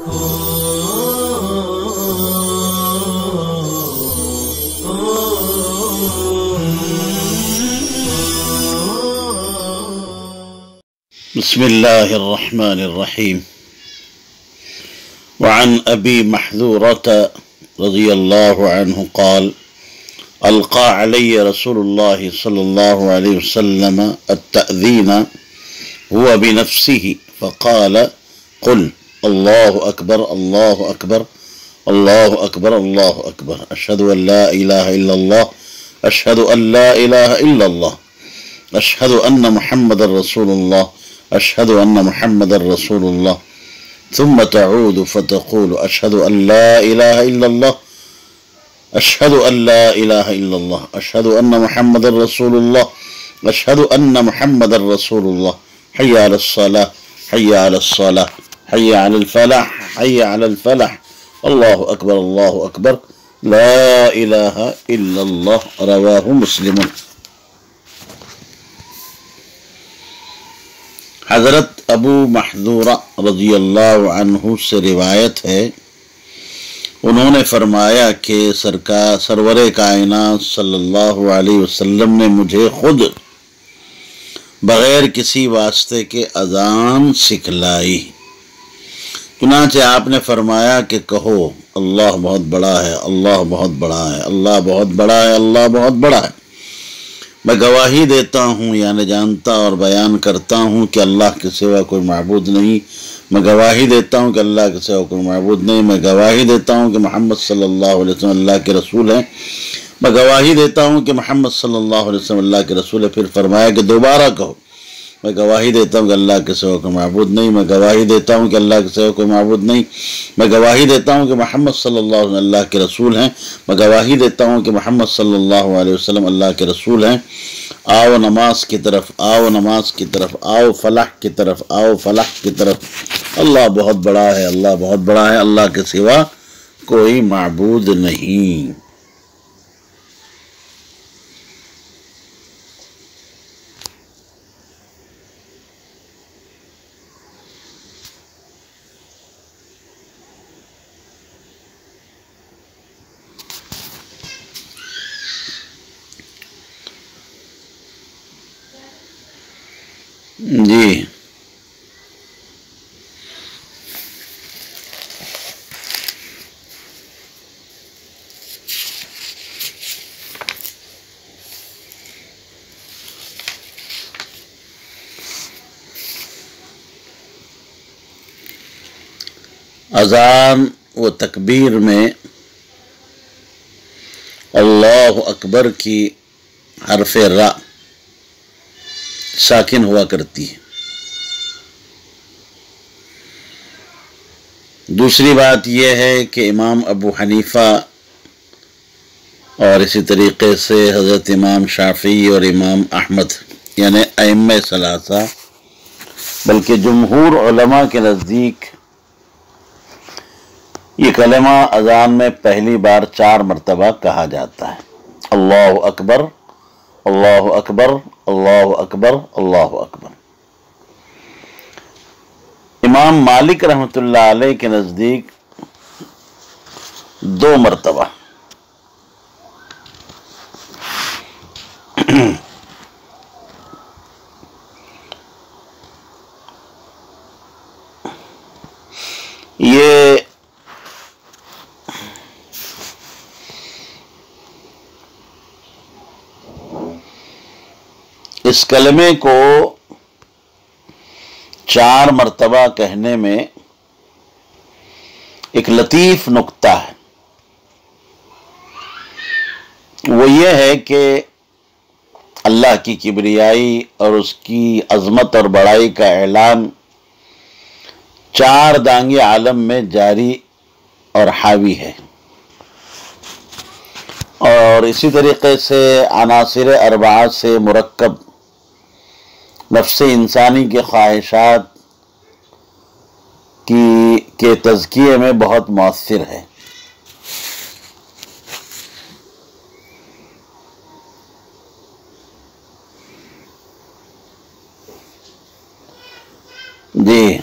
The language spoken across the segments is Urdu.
بسم الله الرحمن الرحيم. وعن أبي محذورة رضي الله عنه قال: ألقى علي رسول الله صلى الله عليه وسلم التأذين هو بنفسه فقال: قل الله أكبر الله أكبر الله أكبر الله أكبر أشهد أن لا إله إلا الله أشهد أن لا إله إلا الله أشهد أن محمد رسول الله أشهد أن محمد رسول الله ثم تعود فتقول: أشهد أن لا إله إلا الله أشهد أن لا إله إلا الله أشهد أن محمد رسول الله أشهد أن محمد رسول الله حي على الصلاة حي على الصلاة حي على الفلاح حي على الفلاح الله أكبر الله أكبر لا إله إلا الله رواه مسلم۔ حضرت ابو محذورہ رضی اللہ عنہ سے روایت ہے، انہوں نے فرمایا کہ سرور کائنات صلی اللہ علیہ وسلم نے مجھے خود بغیر کسی واسطے کے اذان سکھلائی۔ چنانچہ آپ نے فرمایا کہ کہو: اللہ بہت بڑا ہے، اللہ بہت بڑا ہے، اللہ بہت بڑا ہے، اللہ بہت بڑا ہے۔ میں گواہی دیتا ہوں، یعنی جانتا اور بیان کرتا ہوں کہ اللہ کے سوا کوئی معبود نہیں۔ میں گواہی دیتا ہوں کہ اللہ کے سوا کوئی معبود نہیں۔ میں گواہی دیتا ہوں کہ محمد صلی اللہ علیہ وسلم اللہ کے رسول ہیں۔ میں گواہی دیتا ہوں کہ محمد صلی اللہ علیہ وسلم اللہ کے رسول ہے۔ پھر فرمایا کہ دوبارہ کہو: میں گواہی دیتا ہوں کہ اللہ کے سوا کوئی معبود نہیں۔ میں گواہی دیتا ہوں کہ اللہ کے سوا کوئی معبود نہیں۔ میں گواہی دیتا ہوں کہ محمد صلی اللہ علیہ وسلم اللہ کے رسول ہیں۔ میں گواہی دیتا ہوں کہ محمد صلی اللہ علیہ وسلم اللہ کے رسول ہیں۔ آؤ نماز کی طرف، آؤ نماز کی طرف، آؤ فلاح کی طرف، آؤ فلاح کی طرف۔ اللہ بہت بڑا ہے، اللہ بہت بڑا ہے، اللہ کے سوا کوئی معبود نہیں۔ جی اذان و تکبیر میں اللہ اکبر کی حرف را ساکن ہوا کرتی ہے۔ دوسری بات یہ ہے کہ امام ابو حنیفہ اور اسی طریقے سے حضرت امام شافعی اور امام احمد یعنی ائمہ ثلاثہ بلکہ جمہور علماء کے نزدیک یہ کلمہ اذان میں پہلی بار 4 مرتبہ کہا جاتا ہے: اللہ اکبر اللہ اکبر اللہ اکبر اللہ اکبر۔ امام مالک رحمۃ اللہ علیہ کے نزدیک 2 مرتبہ۔ یہ اس کلمے کو 4 مرتبہ کہنے میں ایک لطیف نکتہ ہے، وہ یہ ہے کہ اللہ کی کبریائی اور اس کی عظمت اور بڑائی کا اعلان 4 دانگ عالم میں جاری اور حاوی ہے، اور اسی طریقے سے عناصر 4 سے مرکب نفس انسانی کے خواہشات کے تزکیے میں بہت مؤثر ہے۔ جی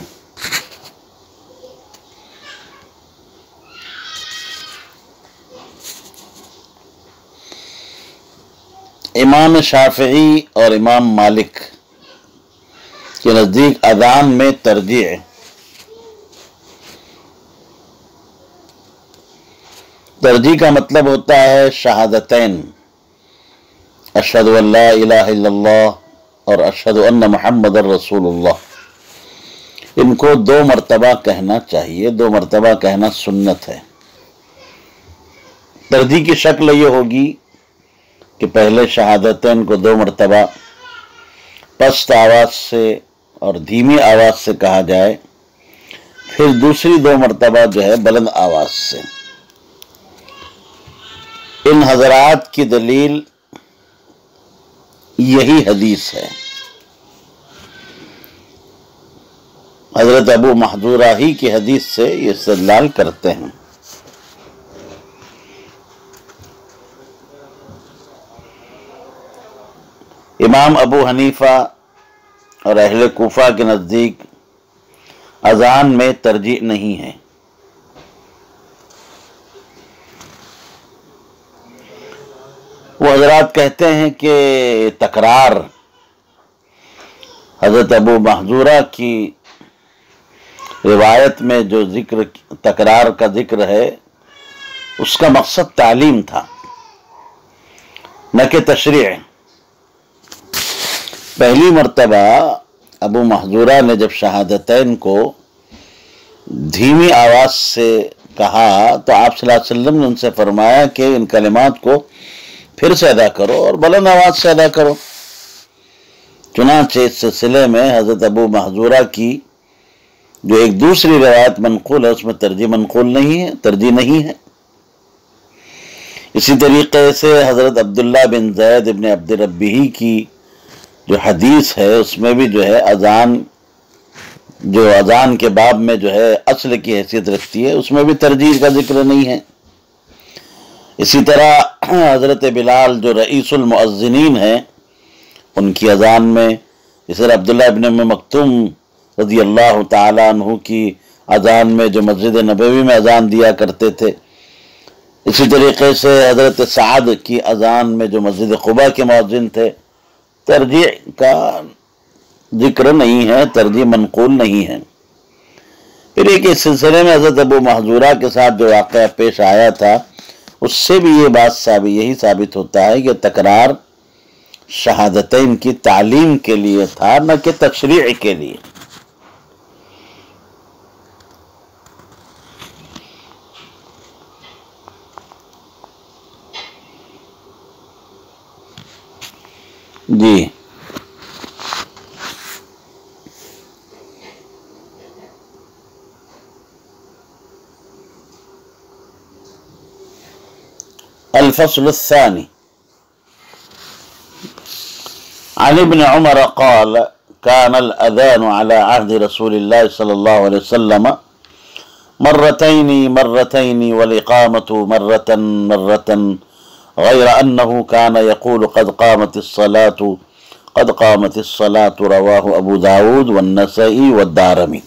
امام شافعی اور امام مالک کے نزدیک اذان میں ترجیح ہے۔ ترجیح کا مطلب ہوتا ہے شہادتین، اشہد ان لا الہ الا اللہ اور اشہد ان محمد رسول اللہ، ان کو 2 مرتبہ کہنا چاہیے، 2 مرتبہ کہنا سنت ہے۔ ترجیح کی شکل یہ ہوگی کہ پہلے شہادتین کو 2 مرتبہ پست آواز سے اور دھیمی آواز سے کہا جائے، پھر دوسری 2 مرتبہ جو ہے بلند آواز سے۔ ان حضرات کی دلیل یہی حدیث ہے، حضرت ابو محذورہ ہی کی حدیث سے یہ استدلال کرتے ہیں۔ امام ابو حنیفہ اور اہل کوفہ کے نزدیک اذان میں ترجیح نہیں ہے۔ وہ حضرات کہتے ہیں کہ تکرار، حضرت ابو محذورہ کی روایت میں جو تکرار کا ذکر ہے، اس کا مقصد تعلیم تھا، نہ کہ تشریع۔ پہلی مرتبہ ابو محذورہ نے جب شہادتین کو دھیمی آواز سے کہا تو آپ صلی اللہ علیہ وسلم نے ان سے فرمایا کہ ان کلمات کو پھر سے ادا کرو اور بلند آواز سے ادا کرو۔ چنانچہ اس سلسلے میں حضرت ابو محذورہ کی جو ایک دوسری روایت منقول ہے، اس میں ترجیح نہیں ہے۔ اسی طریقے سے حضرت عبداللہ بن زید ابن عبد ربیہ کی جو حدیث ہے، اس میں بھی جو ہے اذان کے باب میں جو ہے اصل کی حیثیت رکھتی ہے، اس میں بھی ترجیح کا ذکر نہیں ہے۔ اسی طرح حضرت بلال جو رئیس المؤذنین ہیں، ان کی اذان میں، اس طرح عبداللہ ابن ام مکتوم رضی اللہ تعالیٰ عنہ کی اذان میں جو مسجد نبوی میں اذان دیا کرتے تھے، اسی طریقے سے حضرت سعد کی اذان میں جو مسجد قباء کے مؤذن تھے، ترجیح کا ذکر نہیں ہے، ترجیح منقول نہیں ہے۔ پھر ایک اس سلسلے میں حضرت ابو محذورہ کے ساتھ جو واقعہ پیش آیا تھا، اس سے بھی یہ بات یہی ثابت ہوتا ہے کہ تکرار شہادتین کی تعلیم کے لیے تھا، نہ کہ تشریع کے لیے۔ جی الفصل الثاني عن ابن عمر قال كان الأذان على عهد رسول الله صلى الله عليه وسلم مرتين والإقامة مرة غير أنه كان يقول قد قامت الصلاة رواه أبو داود والنسائي والدارمي۔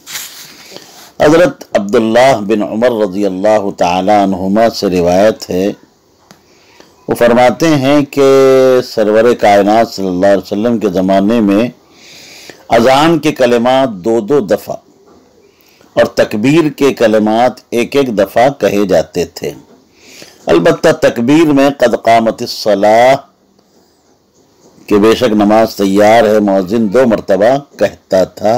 حضرت عبداللہ بن عمر رضی اللہ تعالیٰ عنہما سے روایت ہے، وہ فرماتے ہیں کہ سرور کائنات صلی اللہ علیہ وسلم کے زمانے میں اذان کے کلمات 2 دفعہ اور تکبیر کے کلمات 1 دفعہ کہے جاتے تھے۔ البتہ تکبیر میں قد قامت الصلاۃ کہ بے شک نماز تیار ہے، مؤذن 2 مرتبہ کہتا تھا۔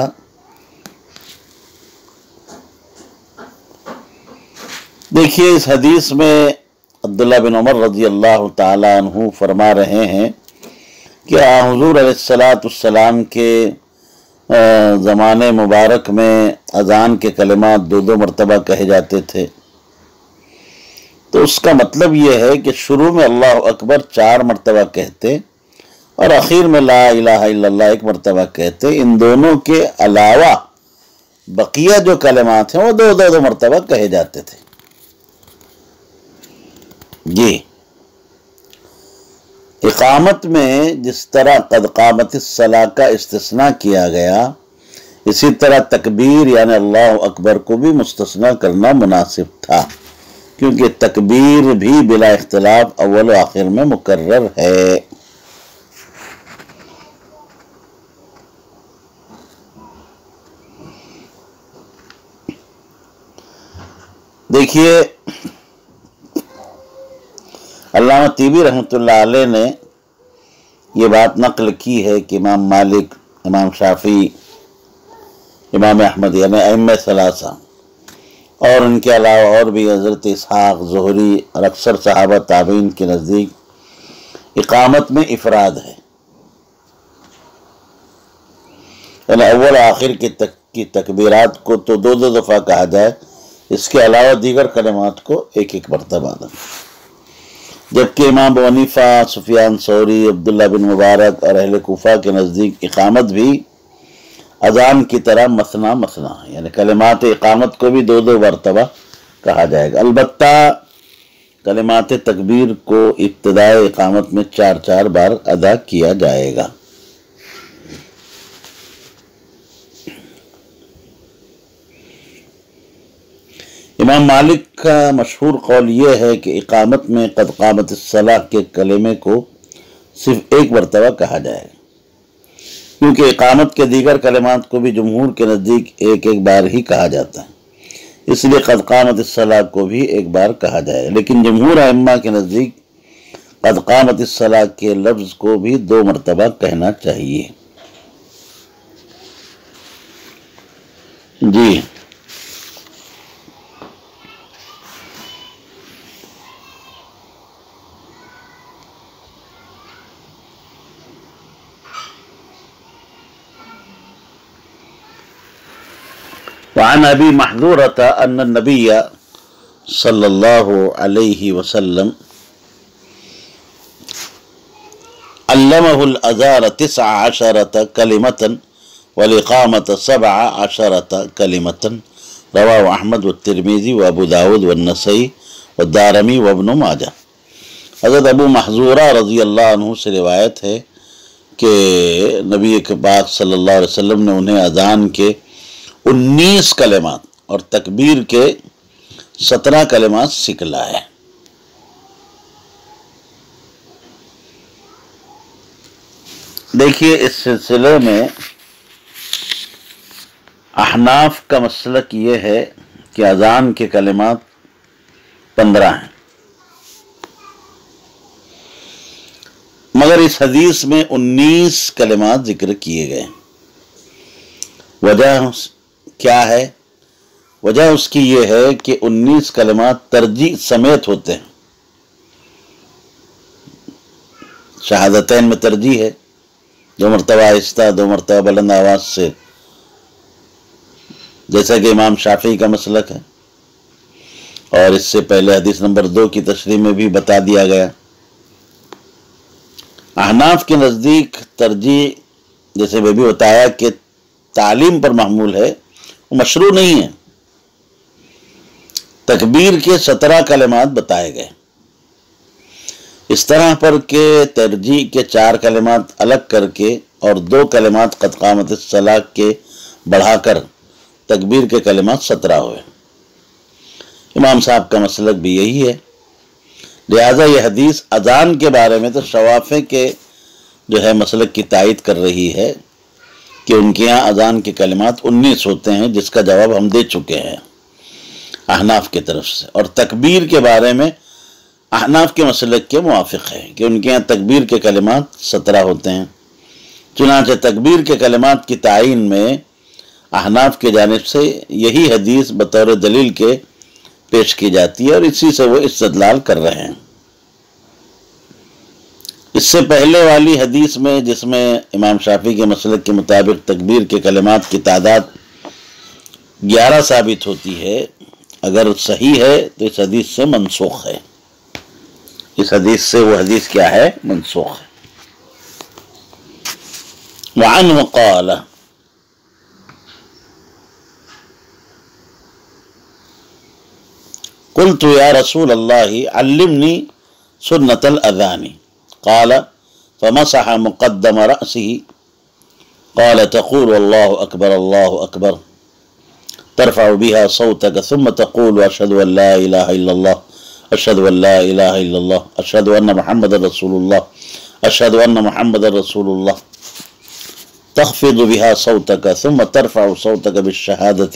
دیکھیے اس حدیث میں عبداللہ بن عمر رضی اللہ تعالیٰ عنہ فرما رہے ہیں کہ حضور علیہ السلام کے زمانے مبارک میں اذان کے کلمات 2 مرتبہ کہے جاتے تھے، تو اس کا مطلب یہ ہے کہ شروع میں اللہ اکبر 4 مرتبہ کہتے اور اخیر میں لا الہ الا اللہ 1 مرتبہ کہتے۔ ان دونوں کے علاوہ بقیہ جو کلمات ہیں وہ 2 مرتبہ کہے جاتے تھے۔ جی اقامت میں جس طرح قد قامت الصلاۃ کا استثناء کیا گیا، اسی طرح تکبیر یعنی اللہ اکبر کو بھی مستثنیٰ کرنا مناسب تھا، کیونکہ تکبیر بھی بلا اختلاف اول و آخر میں مکرر ہے۔ دیکھیے علامہ طیبی رحمۃ اللہ علیہ نے یہ بات نقل کی ہے کہ امام مالک، امام شافعی، امام احمد یعنی ائمہ ثلاثہ اور ان کے علاوہ اور بھی حضرت اسحاق، زہری اور اکثر صحابہ تابعین کے نزدیک اقامت میں افراد ہے، یعنی اول آخر کی تکبیرات کو تو دو دو دفعہ کہا جائے، اس کے علاوہ دیگر کلمات کو ایک ایک مرتبہ دیں، جبکہ امام ابو حنیفہ، سفیان ثوری، عبداللہ بن مبارک اور اہل کوفہ کے نزدیک اقامت بھی اذان کی طرح مثنا مثنا، یعنی کلمات اقامت کو بھی دو دو مرتبہ کہا جائے گا، البتہ کلمات تکبیر کو ابتدائے اقامت میں 4 بار ادا کیا جائے گا۔ امام مالک کا مشہور قول یہ ہے کہ اقامت میں قد قامت الصلاۃ کے کلمے کو صرف ایک مرتبہ کہا جائے گا، کیونکہ اقامت کے دیگر کلمات کو بھی جمہور کے نزدیک ایک ایک بار ہی کہا جاتا ہے، اس لیے قد قامت الصلاۃ کو بھی ایک بار کہا جائے گا، لیکن جمہور ائمہ کے نزدیک قد قامت الصلاۃ کے لفظ کو بھی 2 مرتبہ کہنا چاہیے۔ جی وعن ابی محذورۃ ان النبی صلی اللہ علیہ وسلم علمہ الاذان 19 کلمۃ والاقامۃ 17 کلمۃ، رواہ احمد والترمذی وابو داود والنسائی والدارمی وابن ماجہ۔ حضرت ابو محذورہ رضی اللہ عنہ سے روایت ہے کہ نبی پاک صلی اللہ علیہ وسلم نے انہیں اذان کے 19 کلمات اور تکبیر کے 17 کلمات سکھلائے۔ دیکھیے اس سلسلے میں احناف کا مسلک یہ ہے کہ اذان کے کلمات 15 ہیں، مگر اس حدیث میں 19 کلمات ذکر کیے گئے۔ وجہ کیا ہے؟ وجہ اس کی یہ ہے کہ 19 کلمات ترجیح سمیت ہوتے ہیں۔ شہادتین میں ترجیح ہے، 2 مرتبہ آہستہ، 2 مرتبہ بلند آواز سے، جیسا کہ امام شافعی کا مسلک ہے، اور اس سے پہلے حدیث نمبر 2 کی تشریح میں بھی بتا دیا گیا۔ احناف کے نزدیک ترجیح، جیسے میں بھی بتایا کہ تعلیم پر محمول ہے، وہ مشروع نہیں ہے۔ تکبیر کے 17 کلمات بتائے گئے، اس طرح پر کہ ترجیح کے 4 کلمات الگ کر کے اور 2 کلمات قد قامت الصلاۃ کے بڑھا کر تکبیر کے کلمات 17 ہوئے۔ امام صاحب کا مسلک بھی یہی ہے، لہذا یہ حدیث اذان کے بارے میں تو شوافع کے جو ہے مسلک کی تائید کر رہی ہے کہ ان کے یہاں اذان کے کلمات 19 ہوتے ہیں، جس کا جواب ہم دے چکے ہیں احناف کی طرف سے، اور تکبیر کے بارے میں احناف کے مسلک کے موافق ہے کہ ان کے یہاں تکبیر کے کلمات 17 ہوتے ہیں۔ چنانچہ تکبیر کے کلمات کی تعین میں احناف کی جانب سے یہی حدیث بطور دلیل کے پیش کی جاتی ہے، اور اسی سے وہ استدلال کر رہے ہیں۔ اس سے پہلے والی حدیث میں، جس میں امام شافعی کے مسلک کے مطابق تکبیر کے کلمات کی تعداد 11 ثابت ہوتی ہے، اگر صحیح ہے تو اس حدیث سے منسوخ ہے، اس حدیث سے وہ حدیث کیا ہے؟ منسوخ ہے۔ وعنہ قال قلت یا رسول اللہ علمنی سنت الاذان قال فمسح مقدم رأسه قال تقول الله أكبر ترفع بها صوتك ثم تقول أشهد أن لا إله إلا الله أشهد أن لا إله إلا الله أشهد أن محمد رسول الله أشهد أن محمد رسول الله تخفض بها صوتك ثم ترفع صوتك بالشهادة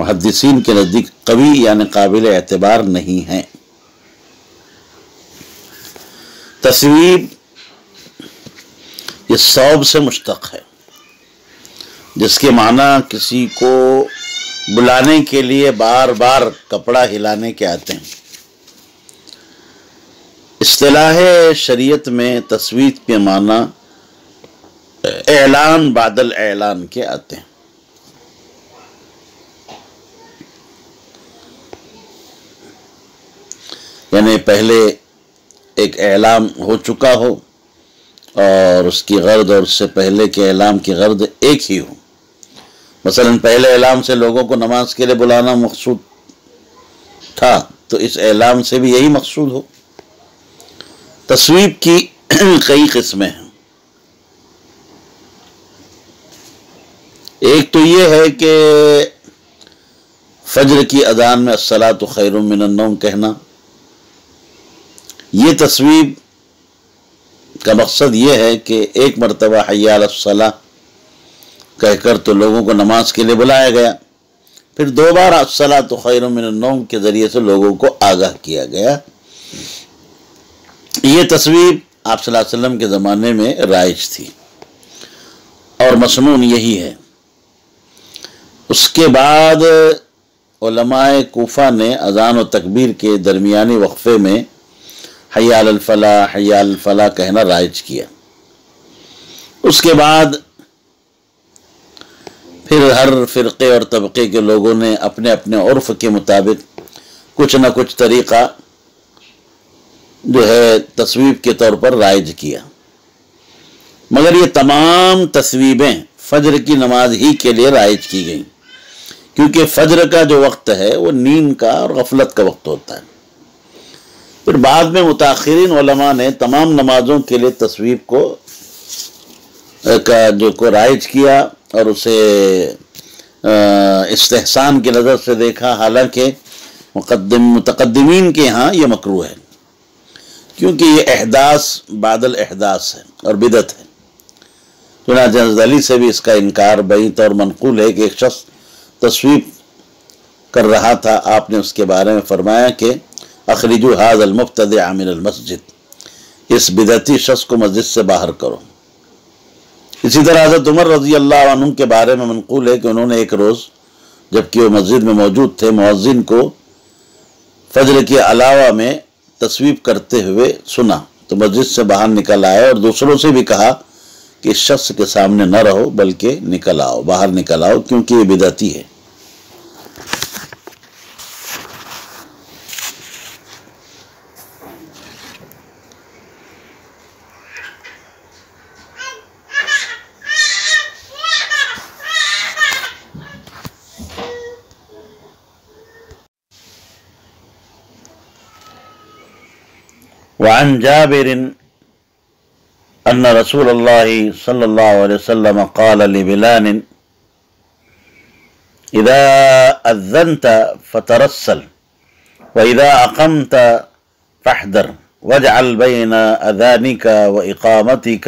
محدثین کے نزدیک قوی یعنی قابل اعتبار نہیں ہیں۔ تصویب یہ صوب سے مشتق ہے، جس کے معنی کسی کو بلانے کے لیے بار بار کپڑا ہلانے کے آتے ہیں۔ اصطلاح شریعت میں تصویب کے معنی اعلان بعد الاعلان کے آتے ہیں۔ یعنی پہلے ایک اعلان ہو چکا ہو اور اس کی غرض اور اس سے پہلے کے اعلان کی غرض ایک ہی ہو۔ مثلا پہلے اعلان سے لوگوں کو نماز کے لیے بلانا مقصود تھا، تو اس اعلان سے بھی یہی مقصود ہو۔ تصویب کی کئی قسمیں ہیں۔ ایک تو یہ ہے کہ فجر کی اذان میں الصلاۃ خیر من النوم کہنا، یہ تصویب کا مقصد یہ ہے کہ ایک مرتبہ حی علی الصلاۃ کہہ کر تو لوگوں کو نماز کے لیے بلایا گیا، پھر دوبارہ الصلاۃ خیر من النوم کے ذریعے سے لوگوں کو آگاہ کیا گیا۔ یہ تصویب آپ صلی اللہ علیہ وسلم کے زمانے میں رائج تھی اور مسنون یہی ہے۔ اس کے بعد علماء کوفہ نے اذان و تکبیر کے درمیانی وقفے میں حی علی الفلاح حی علی الفلاح کہنا رائج کیا۔ اس کے بعد پھر ہر فرقے اور طبقے کے لوگوں نے اپنے اپنے عرف کے مطابق کچھ نہ کچھ طریقہ جو ہے تصویب کے طور پر رائج کیا، مگر یہ تمام تصویبیں فجر کی نماز ہی کے لیے رائج کی گئیں، کیونکہ فجر کا جو وقت ہے وہ نیند کا اور غفلت کا وقت ہوتا ہے۔ پھر بعد میں متاخرین علماء نے تمام نمازوں کے لیے تصویب کو رائج کیا اور اسے استحسان کی نظر سے دیکھا، حالانکہ متقدمین کے ہاں یہ مکروہ ہے، کیونکہ یہ احداث بعد الاحداث ہے اور بدعت ہے۔ چنانچہ حضرت علی سے بھی اس کا انکار بعید طور منقول ہے کہ ایک شخص تصویب کر رہا تھا، آپ نے اس کے بارے میں فرمایا کہ اخرجوا هذا المبتدع من المسجد، اس بدعتی شخص کو مسجد سے باہر کرو۔ اسی طرح حضرت عمر رضی اللہ عنہ کے بارے میں منقول ہے کہ انہوں نے ایک روز جبکہ وہ مسجد میں موجود تھے مؤذن کو فجر کے علاوہ میں تصویب کرتے ہوئے سنا تو مسجد سے باہر نکل آئے اور دوسروں سے بھی کہا کہ اس شخص کے سامنے نہ رہو بلکہ نکل آؤ، باہر نکل آؤ، کیونکہ یہ بدعتی ہے۔ وعن جابر أن رسول الله صلى الله عليه وسلم قال لبلال إذا أذنت فترسل وإذا أقمت فاحذر واجعل بين أذانك وإقامتك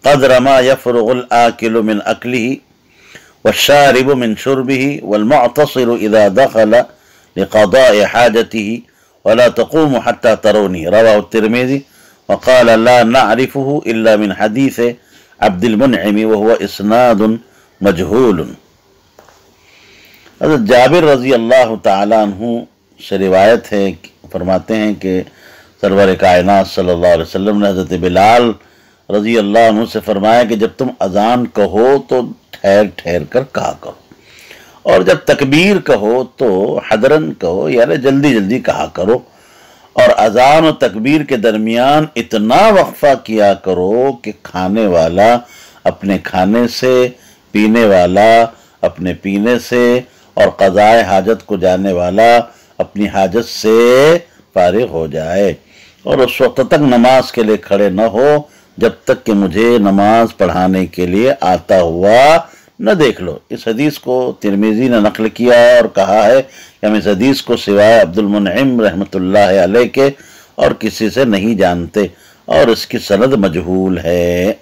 قدر ما يفرغ الآكل من أكله والشارب من شربه والمعتصر إذا دخل لقضاء حاجته ولا تقوم حتى تروني، رواه الترمذي وقال لا نعرفه إلا من حديث عبد المنعم وهو إسناد مجهول۔ حضرت جابر رضی اللہ تعالیٰ عنہ سے روایت ہے، فرماتے ہیں کہ سرور کائنات صلی اللہ علیہ وسلم نے حضرت بلال رضی اللہ عنہ سے فرمایا کہ جب تم اذان کہو تو ٹھہر ٹھہر کر کہا کرو، اور جب تکبیر کہو تو حضرن کہو، یعنی جلدی جلدی کہا کرو، اور اذان و تکبیر کے درمیان اتنا وقفہ کیا کرو کہ کھانے والا اپنے کھانے سے، پینے والا اپنے پینے سے، اور قضاء حاجت کو جانے والا اپنی حاجت سے فارغ ہو جائے، اور اس وقت تک نماز کے لیے کھڑے نہ ہو جب تک کہ مجھے نماز پڑھانے کے لیے آتا ہوا نہ دیکھ لو۔ اس حدیث کو ترمذی نے نقل کیا ہے اور کہا ہے کہ ہم اس حدیث کو سوائے عبد المنعم رحمۃ اللہ علیہ کے اور کسی سے نہیں جانتے، اور اس کی سند مجہول ہے۔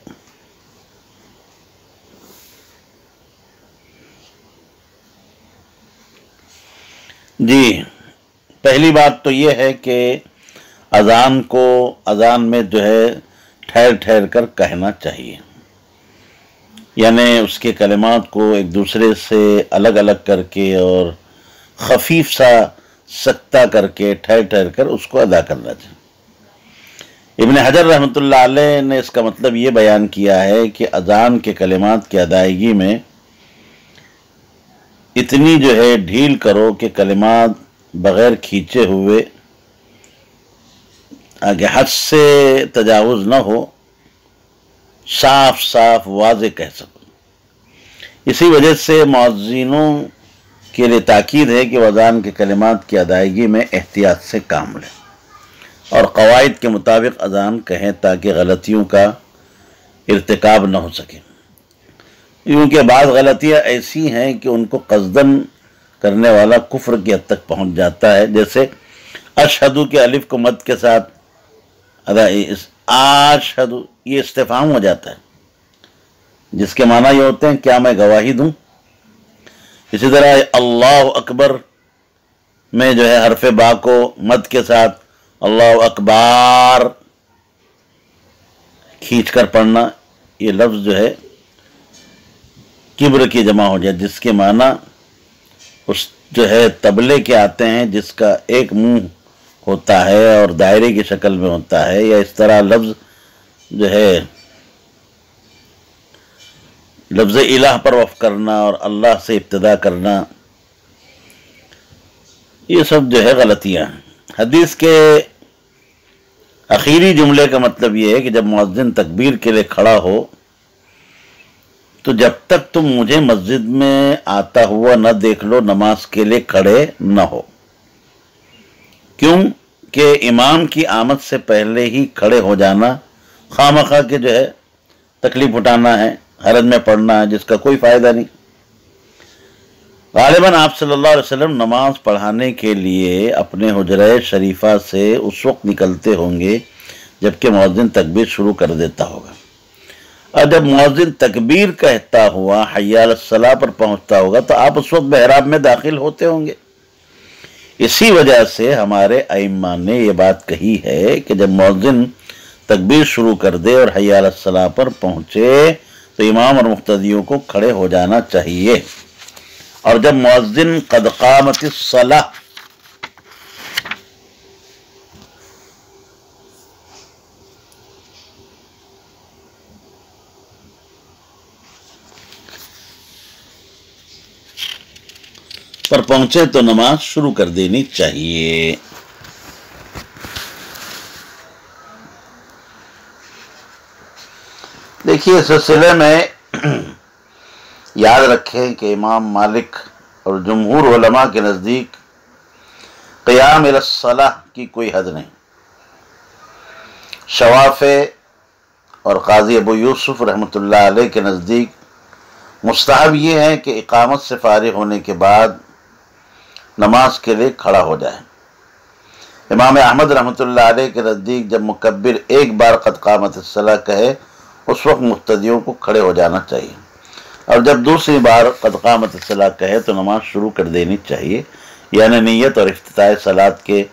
جی، پہلی بات تو یہ ہے کہ اذان میں جو ہے ٹھہر ٹھہر کر کہنا چاہیے، یعنی اس کے کلمات کو ایک دوسرے سے الگ الگ کر کے اور خفیف سا سکتہ کر کے ٹھہر ٹھہر کر اس کو ادا کرنا چاہیے۔ ابن حجر رحمۃ اللہ علیہ نے اس کا مطلب یہ بیان کیا ہے کہ اذان کے کلمات کی ادائیگی میں اتنی جو ہے ڈھیل کرو کہ کلمات بغیر کھینچے ہوئے آگے حد سے تجاوز نہ ہو، صاف صاف واضح کہہ سکو۔ اسی وجہ سے مؤذنوں کے لیے تاکید ہے کہ وہ اذان کے کلمات کی ادائیگی میں احتیاط سے کام لیں اور قواعد کے مطابق اذان کہیں تاکہ غلطیوں کا ارتکاب نہ ہو سکے، کیونکہ بعض غلطیاں ایسی ہیں کہ ان کو قصداً کرنے والا کفر کی حد تک پہنچ جاتا ہے، جیسے اشہدو کے الف کو مد کے ساتھ اشہدو، یہ استفہام ہو جاتا ہے جس کے معنی یہ ہوتے ہیں کیا میں گواہی دوں۔ اسی طرح اللہ اکبر میں جو ہے حرف با کو مد کے ساتھ اللہ اکبار کھینچ کر پڑھنا، یہ لفظ جو ہے کبر کی جمع ہو جائے، جس کے معنی اس جو ہے تبلے کے آتے ہیں جس کا ایک منہ ہوتا ہے اور دائرے کی شکل میں ہوتا ہے، یا اس طرح لفظ جو ہے لفظ الہ پر وقف کرنا اور اللہ سے ابتدا کرنا، یہ سب جو ہے غلطیاں ہیں۔ حدیث کے آخری جملے کا مطلب یہ ہے کہ جب مؤذن تکبیر کے لیے کھڑا ہو تو جب تک تم مجھے مسجد میں آتا ہوا نہ دیکھ لو نماز کے لیے کھڑے نہ ہو۔ کیوں کہ امام کی آمد سے پہلے ہی کھڑے ہو جانا خواہ کے جو ہے تکلیف اٹھانا ہے، حرج میں پڑھنا ہے جس کا کوئی فائدہ نہیں۔ غالباً آپ صلی اللہ علیہ وسلم نماز پڑھانے کے لیے اپنے حجرہ شریفہ سے اس وقت نکلتے ہوں گے جبکہ مؤذن تکبیر شروع کر دیتا ہوگا، اور جب مؤذن تکبیر کہتا ہوا حی علی الصلاۃ پر پہنچتا ہوگا تو آپ اس وقت محراب میں داخل ہوتے ہوں گے۔ اسی وجہ سے ہمارے ائمہ نے یہ بات کہی ہے کہ جب مؤذن تکبیر شروع کر دے اور حی علی الصلاۃ پر پہنچے تو امام اور مقتدیوں کو کھڑے ہو جانا چاہیے، اور جب مؤذن قد قامت الصلاۃ پر پہنچے تو نماز شروع کر دینی چاہیے۔ دیکھیے اس سلسلے میں یاد رکھیں کہ امام مالک اور جمہور علماء کے نزدیک قیام الی الصلاۃ کی کوئی حد نہیں۔ شوافع اور قاضی ابو یوسف رحمۃ اللہ علیہ کے نزدیک مستحب یہ ہے کہ اقامت سے فارغ ہونے کے بعد نماز کے لیے کھڑا ہو جائے۔ امام احمد رحمۃ اللہ علیہ کے نزدیک جب مکبر ایک بار قد قامت الصلاۃ کہے اس وقت مقتدیوں کو کھڑے ہو جانا چاہیے، اور جب دوسری بار قد قامت الصلاۃ کہے تو نماز شروع کر دینی چاہیے، یعنی نیت اور افتتاح صلاۃ کے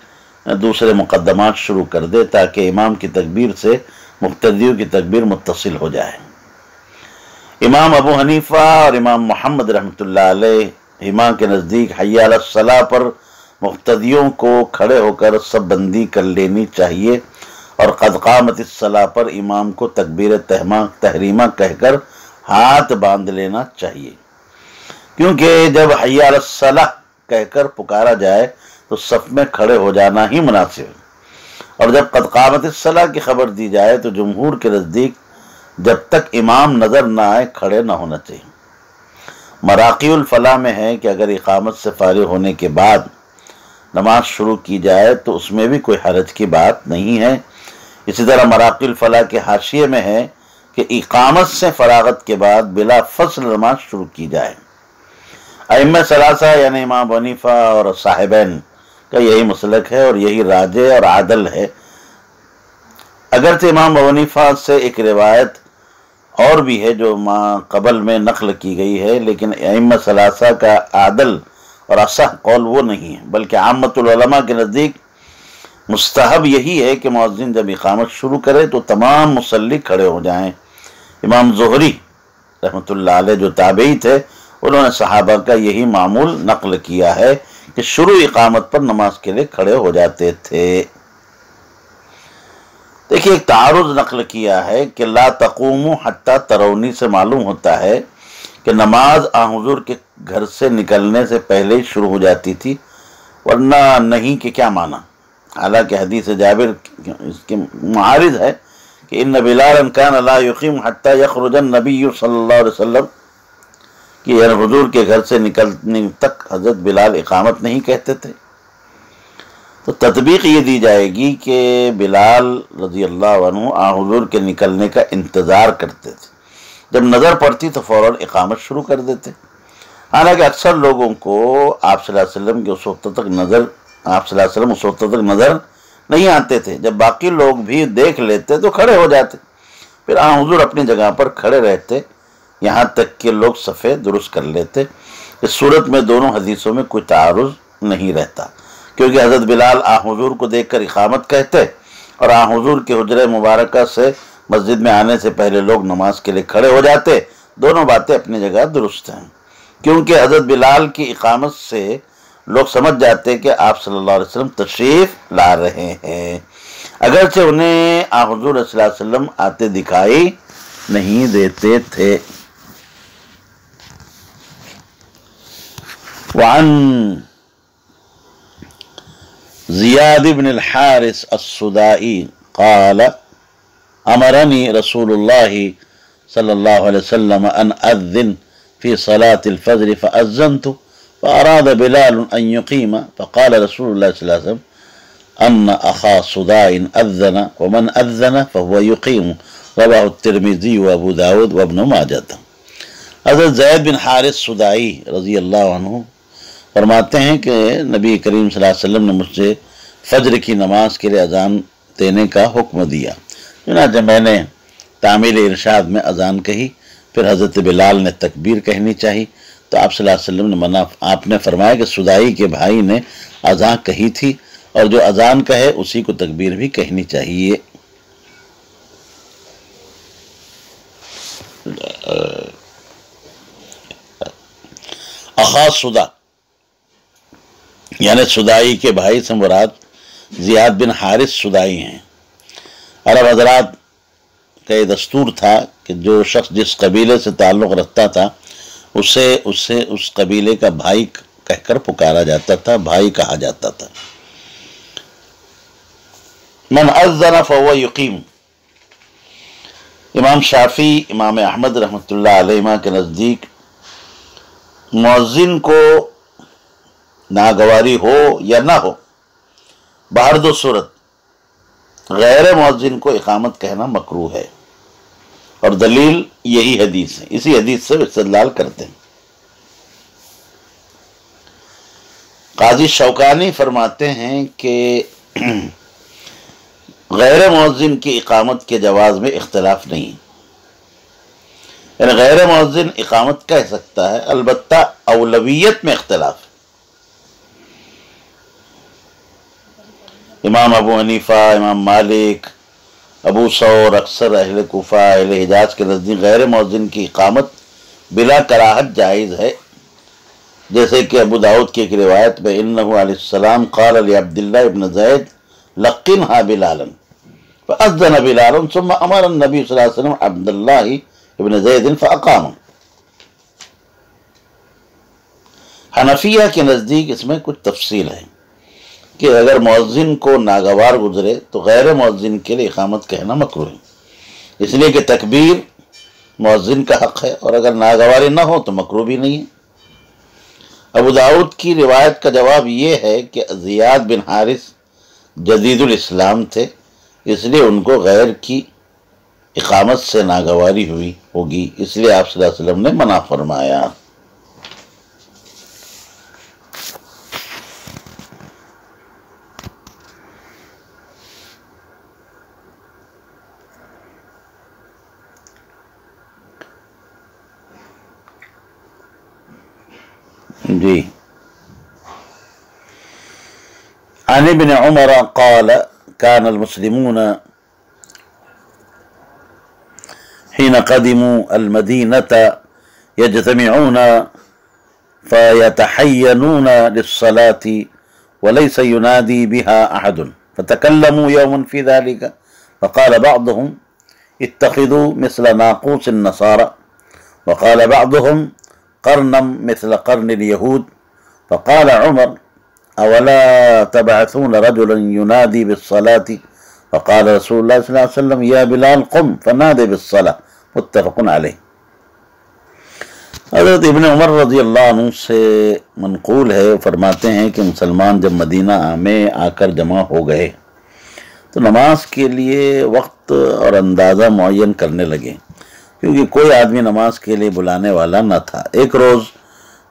دوسرے مقدمات شروع کر دے تاکہ امام کی تکبیر سے مقتدیوں کی تکبیر متصل ہو جائے۔ امام ابو حنیفہ اور امام محمد رحمۃ اللہ علیہ امام کے نزدیک حی علی الصلاۃ پر مقتدیوں کو کھڑے ہو کر سب بندی کر لینی چاہیے، اور قد قامت الصلاۃ پر امام کو تکبیر تحریمہ کہہ کر ہاتھ باندھ لینا چاہیے، کیونکہ جب حی علی الصلاۃ کہہ کر پکارا جائے تو صف میں کھڑے ہو جانا ہی مناسب ہے، اور جب قد قامت الصلاۃ کی خبر دی جائے تو جمہور کے نزدیک جب تک امام نظر نہ آئے کھڑے نہ ہونا چاہیے۔ مراقی الفلاح میں ہے کہ اگر اقامت سے فارغ ہونے کے بعد نماز شروع کی جائے تو اس میں بھی کوئی حرج کی بات نہیں ہے۔ اسی طرح مراقی الفلاح کے حاشیے میں ہے کہ اقامت سے فراغت کے بعد بلا فصل نماز شروع کی جائے۔ ائمہ ثلاثہ یعنی امام ابو حنیفہ اور صاحبین کا یہی مسلک ہے اور یہی راجح اور عادل ہے۔ اگرچہ امام ابو حنیفہ سے ایک روایت اور بھی ہے جو قبل میں نقل کی گئی ہے، لیکن ائمہ ثلاثہ کا عادل اور اصح قول وہ نہیں ہے، بلکہ عامت العلماء کے نزدیک مستحب یہی ہے کہ مؤذن جب اقامت شروع کرے تو تمام مصلی کھڑے ہو جائیں۔ امام زہری رحمۃ اللہ علیہ جو تابعی تھے، انہوں نے صحابہ کا یہی معمول نقل کیا ہے کہ شروع اقامت پر نماز کے لیے کھڑے ہو جاتے تھے۔ دیکھیے ایک تعارض نقل کیا ہے کہ لا تقوموا حتی ترونی سے معلوم ہوتا ہے کہ نماز آن حضور کے گھر سے نکلنے سے پہلے ہی شروع ہو جاتی تھی، ورنہ نہیں کہ کیا معنی؟ حالانکہ حدیث جابر اس کے معارض ہے کہ ان بلالا کان لا یقیم حتی یخرج النبی صلی اللہ علیہ وسلم، کہ یعنی حضور کے گھر سے نکلنے تک حضرت بلال اقامت نہیں کہتے تھے۔ تو تطبیق یہ دی جائے گی کہ بلال رضی اللہ عنہ آن حضور کے نکلنے کا انتظار کرتے تھے، جب نظر پڑتی تو فوراً اقامت شروع کر دیتے۔ حالانکہ اکثر لوگوں کو آپ صلی اللہ علیہ وسلم کے اس وقت تک نظر نہیں آتے تھے، جب باقی لوگ بھی دیکھ لیتے تو کھڑے ہو جاتے، پھر آن حضور اپنی جگہ پر کھڑے رہتے یہاں تک کہ لوگ صفیں درست کر لیتے۔ اس صورت میں دونوں حدیثوں میں کوئی تعارض نہیں رہتا، کیونکہ حضرت بلال آن حضور کو دیکھ کر اقامت کہتے اور آن حضور کے حجرہ مبارکہ سے مسجد میں آنے سے پہلے لوگ نماز کے لیے کھڑے ہو جاتے۔ دونوں باتیں اپنی جگہ درست ہیں، کیونکہ حضرت بلال کی اقامت سے لوگ سمجھ جاتے کہ آپ صلی اللہ علیہ وسلم تشریف لا رہے ہیں، اگرچہ انہیں آن حضور صلی اللہ علیہ وسلم آتے دکھائی نہیں دیتے تھے۔ وعن زیاد بن الحارث السدائی قال امرنی رسول اللہ صلی اللہ علیہ وسلم ان اذن في صلاة الفجر فأذنت فأراد بلال أن يقيم فقال رسول الله صلى الله عليه وسلم أن أخا صداع أذن ومن أذن فهو يقيم، رواه الترمذي وأبو داود وابن ماجہ۔ حضرت زید بن حارث صدائی رضی اللہ عنہ فرماتے ہیں کہ نبی کریم صلی اللہ علیہ وسلم نے مجھ سے فجر کی نماز کے لیے اذان دینے کا حکم دیا، چنانچہ میں نے تعمیل ارشاد میں اذان کہی، پھر حضرت بلال نے تکبیر کہنی چاہی، تو آپ صلی اللہ علیہ وسلم نے آپ نے فرمایا کہ صدائی کے بھائی نے اذان کہی تھی اور جو اذان کہے اسی کو تکبیر بھی کہنی چاہیے۔ اخا صدا یعنی صدائی کے بھائی سے مراد زیاد بن حارث صدائی ہیں۔ عرب حضرات کا یہ دستور تھا کہ جو شخص جس قبیلے سے تعلق رکھتا تھا اسے اس قبیلے کا بھائی کہہ کر پکارا جاتا تھا، بھائی کہا جاتا تھا۔ من اذن فهو یقیم، امام شافعی، امام احمد رحمۃ اللہ علیہ کے نزدیک مؤذن کو ناگواری ہو یا نہ ہو، باہر دو صورت غیر مؤذن کو اقامت کہنا مکروہ ہے، اور دلیل یہی حدیث ہے، اسی حدیث سے استدلال کرتے ہیں۔ قاضی شوکانی فرماتے ہیں کہ غیر مؤذن کی اقامت کے جواز میں اختلاف نہیں، یعنی غیر مؤذن اقامت کہہ سکتا ہے، البتہ اولویت میں اختلاف۔ امام ابو حنیفہ، امام مالک، ابو ثور، اکثر اہل کوفہ، اہل حجاز کے نزدیک غیر مؤذن کی اقامت بلا کراہت جائز ہے، جیسے کہ ابو داؤد کی ایک روایت میں انہ علیہ السلام قال لعبداللہ ابن زید لقنها بلالا فأذن بلال ثم امر النبی صلی اللہ علیہ وسلم عبداللہ ابن زید فاقام۔ حنفیہ کے نزدیک اس میں کچھ تفصیل ہے کہ اگر مؤذن کو ناگوار گزرے تو غیر مؤذن کے لیے اقامت کہنا مکروہ ہے، اس لیے کہ تکبیر مؤذن کا حق ہے، اور اگر ناگواری نہ ہو تو مکروہ بھی نہیں ہے۔ ابو داؤد کی روایت کا جواب یہ ہے کہ زیاد بن حارث جدید الاسلام تھے، اس لیے ان کو غیر کی اقامت سے ناگواری ہوگی، اس لیے آپ صلی اللہ علیہ وسلم نے منع فرمایا۔ جی عن ابن عمر قال كان المسلمون حين قدموا المدينة يجتمعون فيتحينون للصلاة وليس ينادي بها أحد، فتكلموا يوما في ذلك فقال بعضهم اتخذوا مثل ناقوس النصارى، وقال بعضهم قرنا مثل قرن اليهود. فقال عمر أولا تبعثون رجلا ينادي بالصلاة؟ فقال رسول الله صلى الله عليه وسلم يا بلال قم فنادي بالصلاة، متفق علیہ۔ حضرت ابن عمر رضی اللہ عنہ سے منقول ہے، فرماتے ہیں کہ مسلمان جب مدینہ میں آ کر جمع ہو گئے تو نماز کے لیے وقت اور اندازہ معین کرنے لگے، کیونکہ کوئی آدمی نماز کے لیے بلانے والا نہ تھا۔ ایک روز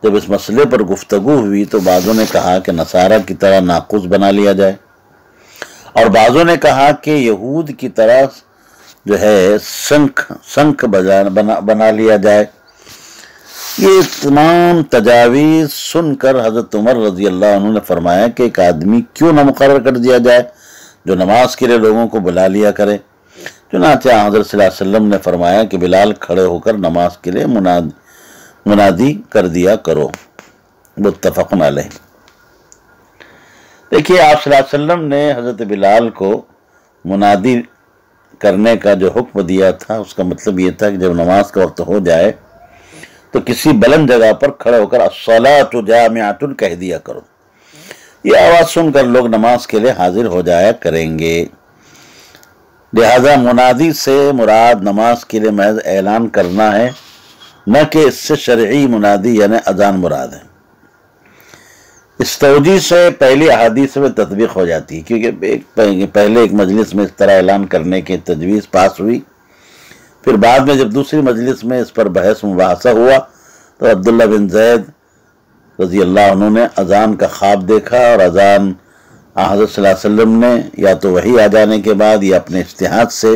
جب اس مسئلے پر گفتگو ہوئی تو بعضوں نے کہا کہ نصارہ کی طرح ناقوس بنا لیا جائے، اور بعضوں نے کہا کہ یہود کی طرح جو ہے شنکھ بنا لیا جائے۔ یہ تمام تجاویز سن کر حضرت عمر رضی اللہ عنہ نے فرمایا کہ ایک آدمی کیوں نہ مقرر کر دیا جائے جو نماز کے لیے لوگوں کو بلا لیا کرے۔ چنانچہ حضرت صلی اللہ علیہ وسلم نے فرمایا کہ بلال کھڑے ہو کر نماز کے لیے منادی کر دیا کرو، متفق علیہ۔ دیکھیے آپ صلی اللہ علیہ وسلم نے حضرت بلال کو منادی کرنے کا جو حکم دیا تھا اس کا مطلب یہ تھا کہ جب نماز کا وقت ہو جائے تو کسی بلند جگہ پر کھڑے ہو کر الصلاۃ جامعۃ کہہ دیا کرو۔ یہ آواز سن کر لوگ نماز کے لیے حاضر ہو جایا کریں گے۔ لہذا منادی سے مراد نماز کے لیے محض اعلان کرنا ہے، نہ کہ اس سے شرعی منادی یعنی اذان مراد ہے۔ اس توجیہ سے پہلی احادیث میں تطبیق ہو جاتی ہے، کیونکہ پہلے ایک مجلس میں اس طرح اعلان کرنے کی تجویز پاس ہوئی، پھر بعد میں جب دوسری مجلس میں اس پر بحث مباحثہ ہوا تو عبداللہ بن زید رضی اللہ عنہ نے اذان کا خواب دیکھا، اور اذان حضرت صلی اللہ علیہ وسلم نے یا تو وحی آ جانے کے بعد یا اپنے اجتہاد سے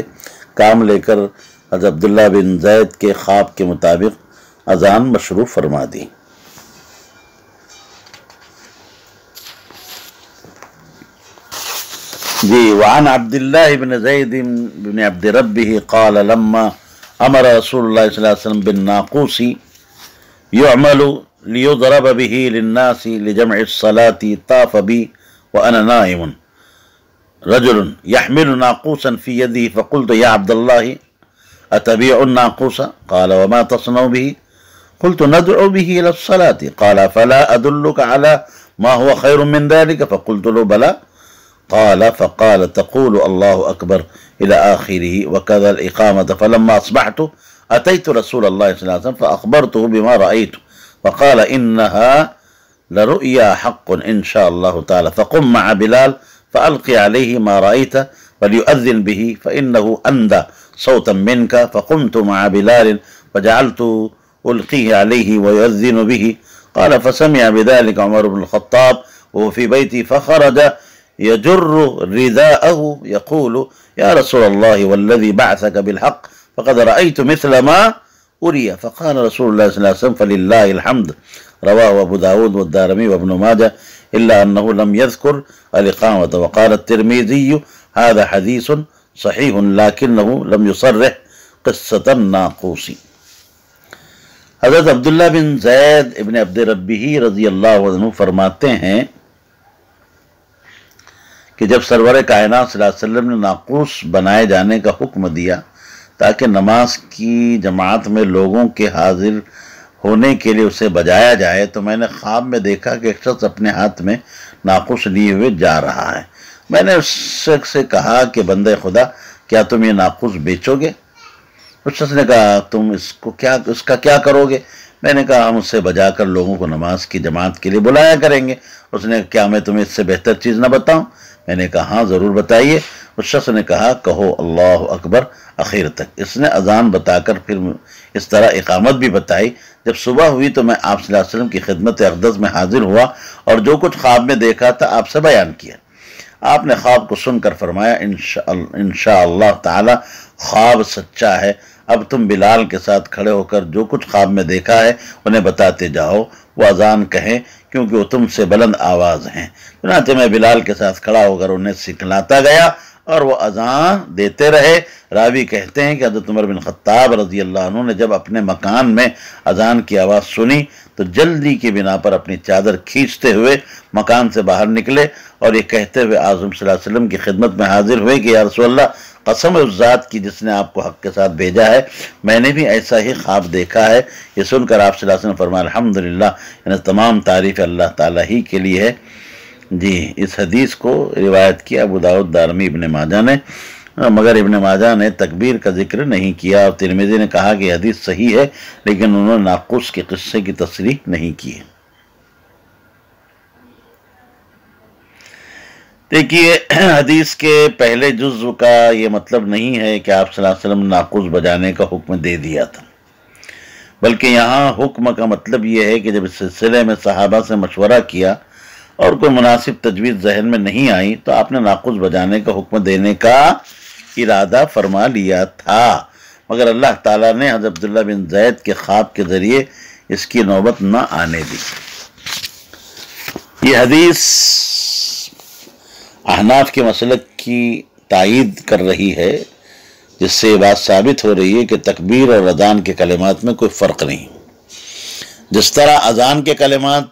کام لے کر حضرت عبداللہ بن زید کے خواب کے مطابق اذان مشروع فرما دی۔ وعن عبد الله بن زيد بن عبد ربه قال لما امر رسول الله صلى الله عليه وسلم بالناقوس يعمل ليضرب به للناس لجمع الصلاة طاف بي وانا نائم رجل يحمل ناقوسا في يده، فقلت يا عبد الله اتبيع الناقوس؟ قال وما تصنع به؟ قلت ندعو به الى الصلاة، قال فلا ادلك على ما هو خير من ذلك؟ فقلت له بلى، فقال تقول الله أكبر إلى آخره وكذا الإقامة. فلما أصبحت أتيت رسول الله صلى الله عليه وسلم فأخبرته بما رأيت، فقال إنها لرؤيا حق إن شاء الله تعالى، فقم مع بلال فألقي عليه ما رأيت فليؤذن به فإنه أندى صوتا منك. فقمت مع بلال فجعلت ألقيه عليه ويؤذن به. قال فسمع بذلك عمر بن الخطاب وهو في بيتي فخرج يجر رداءه يقول يا رسول الله والذي بعثك بالحق فقد رأيت مثل ما أري. فقال رسول الله صلى الله عليه وسلم فلله الحمد، رواه أبو داود والدارمي وابن ماجه، إلا أنه لم يذكر الإقامة. وقال الترمذي هذا حديث صحيح لكنه لم يصرح قصة الناقوس۔ حضرت عبداللہ بن زید ابن عبد ربہ رضی اللہ عنہ فرماتے ہیں کہ جب سرور کائنات صلی اللہ علیہ وسلم نے ناقوس بنائے جانے کا حکم دیا تاکہ نماز کی جماعت میں لوگوں کے حاضر ہونے کے لیے اسے بجایا جائے، تو میں نے خواب میں دیکھا کہ ایک شخص اپنے ہاتھ میں ناقوس لیے ہوئے جا رہا ہے۔ میں نے اس شخص سے کہا کہ بندے خدا کیا تم یہ ناقوس بیچو گے؟ اس شخص نے کہا تم اس کا کیا کرو گے؟ میں نے کہا ہم اسے بجا کر لوگوں کو نماز کی جماعت کے لیے بلایا کریں گے۔ اس نے کہا کیا میں تمہیں اس سے بہتر چیز نہ بتاؤں؟ میں نے کہا ہاں ضرور بتائیے۔ اس شخص نے کہا کہو اللہ اکبر آخر تک۔ اس نے اذان بتا کر پھر اس طرح اقامت بھی بتائی۔ جب صبح ہوئی تو میں آپ صلی اللہ علیہ وسلم کی خدمت اقدس میں حاضر ہوا اور جو کچھ خواب میں دیکھا تھا آپ سے بیان کیا۔ آپ نے خواب کو سن کر فرمایا انشاءاللہ تعالی خواب سچا ہے، اب تم بلال کے ساتھ کھڑے ہو کر جو کچھ خواب میں دیکھا ہے انہیں بتاتے جاؤ، وہ اذان کہیں کیونکہ وہ تم سے بلند آواز ہیں۔ چنانچہ میں بلال کے ساتھ کھڑا ہو کر انہیں سکھلاتا گیا اور وہ اذان دیتے رہے۔ راوی کہتے ہیں کہ حضرت عمر بن خطاب رضی اللہ عنہ نے جب اپنے مکان میں اذان کی آواز سنی تو جلدی کی بنا پر اپنی چادر کھینچتے ہوئے مکان سے باہر نکلے اور یہ کہتے ہوئے آزم صلی اللہ علیہ وسلم کی خدمت میں حاضر ہوئے کہ یا رسول اللہ، قسم ہے اس ذات کی جس نے آپ کو حق کے ساتھ بھیجا ہے، میں نے بھی ایسا ہی خواب دیکھا ہے۔ یہ سن کر آپ صلی اللہ علیہ وسلم فرمایا الحمدللہ، یعنی تمام تعریف اللہ تعالیٰ ہی کے لیے ہے۔ جی، اس حدیث کو روایت کیا ابو داؤد، دارمی، ابن ماجہ نے، مگر ابن ماجہ نے تکبیر کا ذکر نہیں کیا، اور ترمذی نے کہا کہ حدیث صحیح ہے لیکن انہوں نے ناقوس کے قصے کی تصریح نہیں کی ہے۔ دیکھیے، حدیث کے پہلے جزو کا یہ مطلب نہیں ہے کہ آپ صلی اللہ علیہ وسلم نے ناقوس بجانے کا حکم دے دیا تھا، بلکہ یہاں حکم کا مطلب یہ ہے کہ جب اس سلسلے میں صحابہ سے مشورہ کیا اور کوئی مناسب تجویز ذہن میں نہیں آئی تو آپ نے ناقوس بجانے کا حکم دینے کا ارادہ فرما لیا تھا، مگر اللہ تعالیٰ نے حضرت عبداللہ بن زید کے خواب کے ذریعے اس کی نوبت نہ آنے دی۔ یہ حدیث احناف کے مسلک کی تائید کر رہی ہے، جس سے یہ بات ثابت ہو رہی ہے کہ تکبیر اور اذان کے کلمات میں کوئی فرق نہیں۔ جس طرح اذان کے کلمات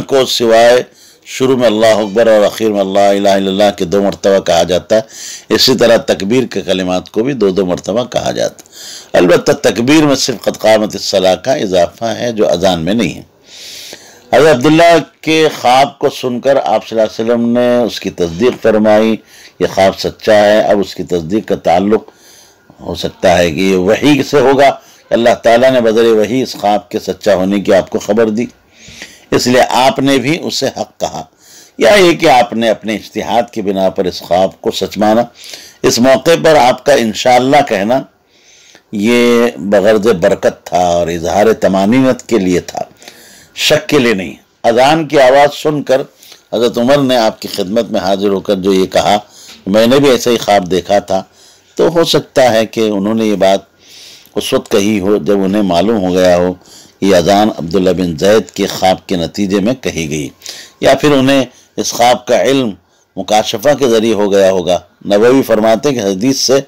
کو سوائے شروع میں اللہ اکبر اور اخیر میں اللہ الہ الا اللہ کے 2 مرتبہ کہا جاتا ہے، اسی طرح تکبیر کے کلمات کو بھی 2 مرتبہ کہا جاتا ہے۔ البتہ تکبیر میں صرف قد قامت الصلاۃ کا اضافہ ہے جو اذان میں نہیں ہے۔ حضرت عبداللہ کے خواب کو سن کر آپ صلی اللہ علیہ وسلم نے اس کی تصدیق فرمائی، یہ خواب سچا ہے۔ اب اس کی تصدیق کا تعلق ہو سکتا ہے کہ یہ وحی سے ہوگا، اللہ تعالیٰ نے بذریعہ وحی اس خواب کے سچا ہونے کی آپ کو خبر دی، اس لیے آپ نے بھی اسے حق کہا، یا یہ کہ آپ نے اپنے اجتہاد کی بنا پر اس خواب کو سچ مانا۔ اس موقع پر آپ کا انشاءاللہ کہنا یہ بغرض برکت تھا اور اظہار طمانینت کے لیے تھا، شک کے لیے نہیں۔ اذان کی آواز سن کر حضرت عمر نے آپ کی خدمت میں حاضر ہو کر جو یہ کہا میں نے بھی ایسا ہی خواب دیکھا تھا، تو ہو سکتا ہے کہ انہوں نے یہ بات اس وقت کہی ہو جب انہیں معلوم ہو گیا ہو یہ اذان عبداللہ بن زید کے خواب کے نتیجے میں کہی گئی، یا پھر انہیں اس خواب کا علم مکاشفہ کے ذریعے ہو گیا ہوگا۔ نووی فرماتے ہیں کہ حدیث سے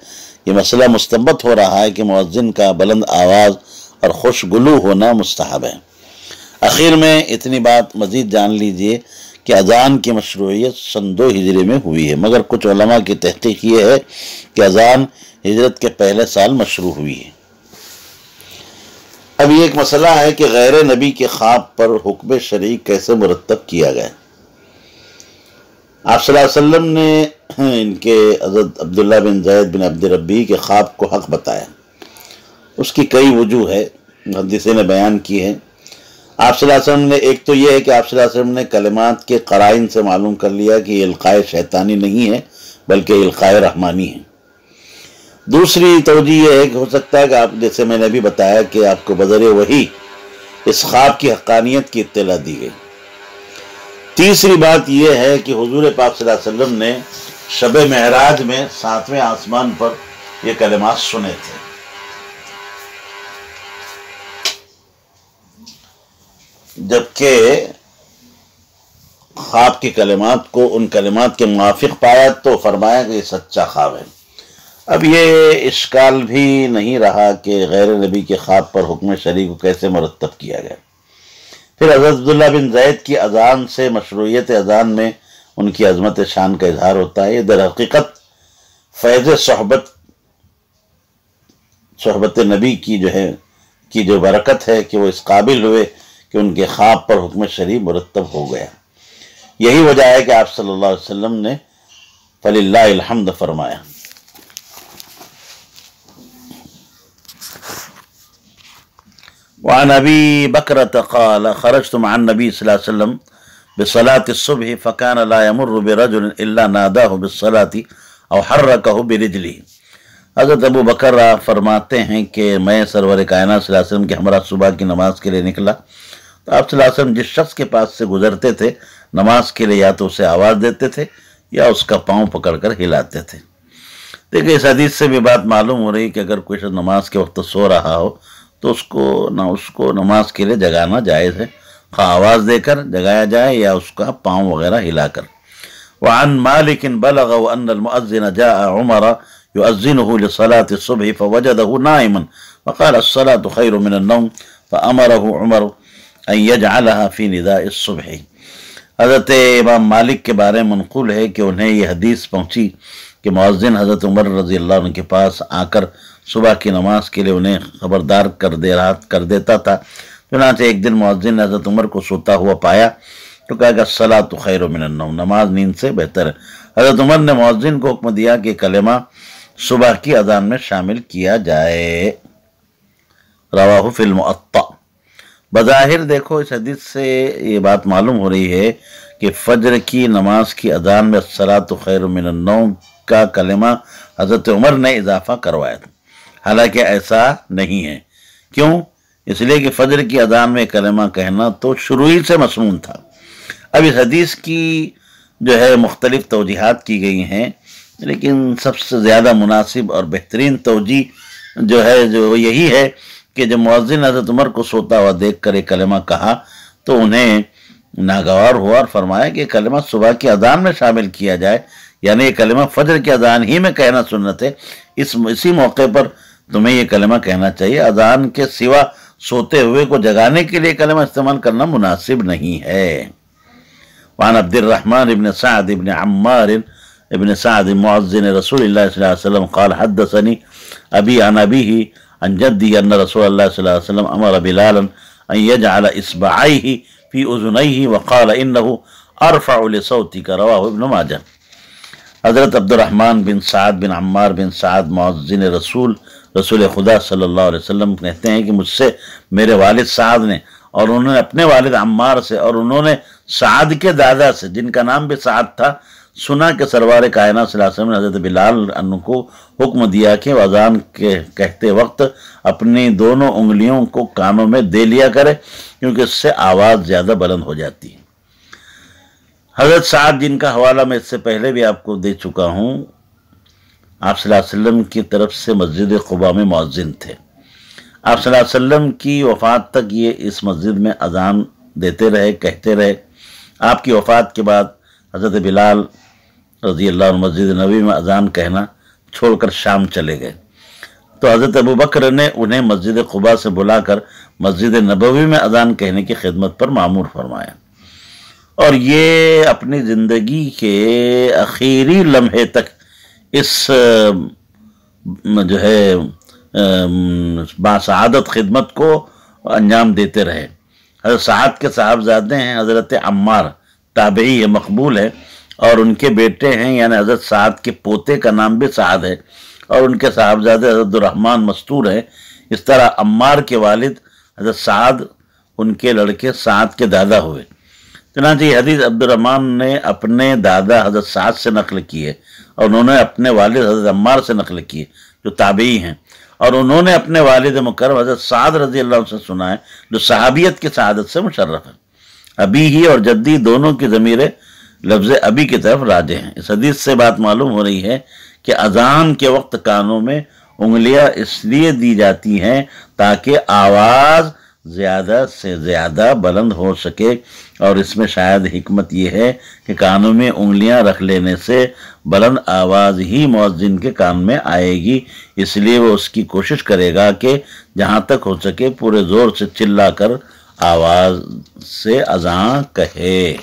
یہ مسئلہ مستنبط ہو رہا ہے کہ مؤذن کا بلند آواز اور خوش گلو ہونا مستحب ہے۔ آخر میں اتنی بات مزید جان لیجئے کہ اذان کی مشروعیت سن 2 ہجری میں ہوئی ہے، مگر کچھ علماء کی تحقیق یہ ہے کہ اذان ہجرت کے پہلے سال مشروع ہوئی ہے۔ اب یہ ایک مسئلہ ہے کہ غیر نبی کے خواب پر حکم شرعی کیسے مرتب کیا گیا۔ آپ صلی اللہ علیہ وسلم نے ان کے حضرت عبداللہ بن زید بن عبد ربی کے خواب کو حق بتایا، اس کی کئی وجوہ ہے، محدثین نے بیان کی ہے۔ آپ صلی اللہ علیہ وسلم نے ایک تو یہ ہے کہ آپ صلی اللہ علیہ وسلم نے کلمات کے قرائن سے معلوم کر لیا کہ یہ القاء شیطانی نہیں ہے بلکہ القاء رحمانی ہے۔ دوسری توجہ یہ ہے کہ ہو سکتا ہے کہ آپ، جیسے میں نے بھی بتایا، کہ آپ کو بذریعہ وحی اس خواب کی حقانیت کی اطلاع دی گئی۔ تیسری بات یہ ہے کہ حضور پاک صلی اللہ علیہ وسلم نے شب معراج میں 7ویں آسمان پر یہ کلمات سنے تھے۔ جبکہ خواب کے کلمات کو ان کلمات کے موافق پایا تو فرمایا کہ یہ سچا خواب ہے۔ اب یہ اشکال بھی نہیں رہا کہ غیر نبی کے خواب پر حکم شرعی کو کیسے مرتب کیا گیا۔ پھر حضرت عبداللہ بن زید کی اذان سے مشروعیت اذان میں ان کی عظمت شان کا اظہار ہوتا ہے۔ یہ در حقیقت فیض صحبت نبی کی جو برکت ہے کہ وہ اس قابل ہوئے کہ ان کے خواب پر حکم شرعی مرتب ہو گیا۔ یہی وجہ ہے کہ آپ صلی اللہ علیہ وسلم نے فللہ الحمد فرمایا۔ وعن ابی بکرۃ قال خرجت مع النبی صلی اللہ علیہ وسلم بصلاة الصبح فكان لا يمر برجل الا ناداه بالصلاة او حركه برجله۔ حضرت ابو بکر فرماتے ہیں کہ میں سرور کائنات صلی اللہ علیہ وسلم کے ہمراہ صبح کی نماز کے لیے نکلا تو آپ صلی اللہ علیہ وسلم جس شخص کے پاس سے گزرتے تھے نماز کے لیے یا تو اسے آواز دیتے تھے یا اس کا پاؤں پکڑ کر ہلاتے تھے۔ دیکھیں، اس حدیث سے بھی بات معلوم ہو رہی کہ اگر کوئی شخص نماز کے وقت سو رہا ہو تو اس کو نماز کے لیے جگانا جائز ہے، خواہ آواز دے کر جگایا جائے یا اس کا پاؤں وغیرہ ہلا کر۔ وعن مالک بلغه ان المؤذن جاء عمر يؤذنه لصلاة الصبح فوجده نائما فقال الصلاة خير من النوم فأمره عمر ان يجعلها في نداء الصبح۔ حضرت امام مالک کے بارے میں منقول ہے کہ انہیں یہ حدیث پہنچی کہ مؤذن حضرت عمر رضی اللہ عنہ کے پاس آ کر صبح کی نماز کے لیے انہیں خبردار کر دیتا تھا۔ چنانچہ ایک دن مؤذن نے حضرت عمر کو سوتا ہوا پایا تو کہا کہ الصلاۃ خیر من النوم، نماز نیند سے بہتر ہے۔ حضرت عمر نے مؤذن کو حکم دیا کہ کلمہ صبح کی اذان میں شامل کیا جائے۔ رواہ فی المعطا۔ بظاہر دیکھو اس حدیث سے یہ بات معلوم ہو رہی ہے کہ فجر کی نماز کی اذان میں الصلاۃ خیر من النوم کا کلمہ حضرت عمر نے اضافہ کروایا تھا، حالانکہ ایسا نہیں ہے۔ کیوں؟ اس لیے کہ فجر کی اذان میں کلمہ کہنا تو شروع ہی سے مسنون تھا۔ اب اس حدیث کی جو ہے مختلف توجیحات کی گئی ہیں، لیکن سب سے زیادہ مناسب اور بہترین توجیح جو ہے جو یہی ہے کہ جب مؤذن حضرت عمر کو سوتا ہوا دیکھ کر ایک کلمہ کہا تو انہیں ناگوار ہوا اور فرمایا کہ کلمہ صبح کی اذان میں شامل کیا جائے، یعنی یہ کلمہ فجر کی اذان ہی میں کہنا سنت ہے، اسی موقع پر تمہیں یہ کلمہ کہنا چاہیے، اذان کے سوا سوتے ہوئے کو جگانے کے لیے کلمہ استعمال کرنا مناسب نہیں ہے۔ وعن عبد الرحمن بن سعد بن عمار ابن سعد مؤذن رسول اللہ صلی اللہ علیہ وسلم قال حدثني ابي عن ابيه عن جدي ان رسول الله صلی اللہ علیہ وسلم امر بلالا ان يجعل اصبعيه في اذنيه وقال انه ارفع لصوتك رواہ ابن ماجہ۔ حضرت عبد الرحمن بن سعد بن عمار بن سعد مؤذن رسول خدا صلی اللہ علیہ وسلم کہتے ہیں کہ مجھ سے میرے والد سعد نے، اور انہوں نے اپنے والد عمار سے، اور انہوں نے سعد کے دادا سے جن کا نام بھی سعد تھا، سنا کہ سرور کائنات صلی اللہ علیہ وسلم نے حضرت بلال عنہ کو حکم دیا کہ وہ اذان کہتے وقت اپنی دونوں انگلیوں کو کانوں میں دے لیا کرے، کیونکہ اس سے آواز زیادہ بلند ہو جاتی ہے۔ حضرت سعد جن کا حوالہ میں اس سے پہلے بھی آپ کو دے چکا ہوں، آپ صلی اللہ علیہ وسلم کی طرف سے مسجد قباء میں مؤذن تھے۔ آپ صلی اللہ علیہ وسلم کی وفات تک یہ اس مسجد میں اذان دیتے رہے، کہتے رہے۔ آپ کی وفات کے بعد حضرت بلال رضی اللہ عنہ مسجد نبوی میں اذان کہنا چھوڑ کر شام چلے گئے، تو حضرت ابو بکر نے انہیں مسجد قباء سے بلا کر مسجد نبوی میں اذان کہنے کی خدمت پر مامور فرمایا، اور یہ اپنی زندگی کے آخری لمحے تک اس جو ہے باسعادت خدمت کو انجام دیتے رہے۔ حضرت سعد کے صاحبزادے ہیں حضرت عمار، تابعی ہے، مقبول ہے، اور ان کے بیٹے ہیں، یعنی حضرت سعد کے پوتے کا نام بھی سعد ہے، اور ان کے صاحبزادے حضرت الرحمن مستور ہیں۔ اس طرح عمار کے والد حضرت سعد ان کے لڑکے سعد کے دادا ہوئے۔ چنانچہ یہ حدیث عبد الرحمن نے اپنے دادا حضرت سعد سے نقل کی ہے، اور انہوں نے اپنے والد حضرت عمار سے نقل کی ہے جو تابعی ہیں، اور انہوں نے اپنے والد مکرم حضرت سعد رضی اللہ عنہ سے سنا ہے جو صحابیت کی سعادت سے مشرف ہے۔ ابی ہی اور جدی دونوں کی ضمیر لفظ ابی کی طرف راجع ہیں۔ اس حدیث سے بات معلوم ہو رہی ہے کہ اذان کے وقت کانوں میں انگلیاں اس لیے دی جاتی ہیں تاکہ آواز زیادہ سے زیادہ بلند ہو سکے، اور اس میں شاید حکمت یہ ہے کہ کانوں میں انگلیاں رکھ لینے سے بلند آواز ہی مؤذن کے کان میں آئے گی، اس لیے وہ اس کی کوشش کرے گا کہ جہاں تک ہو سکے پورے زور سے چلا کر آواز سے اذان کہے۔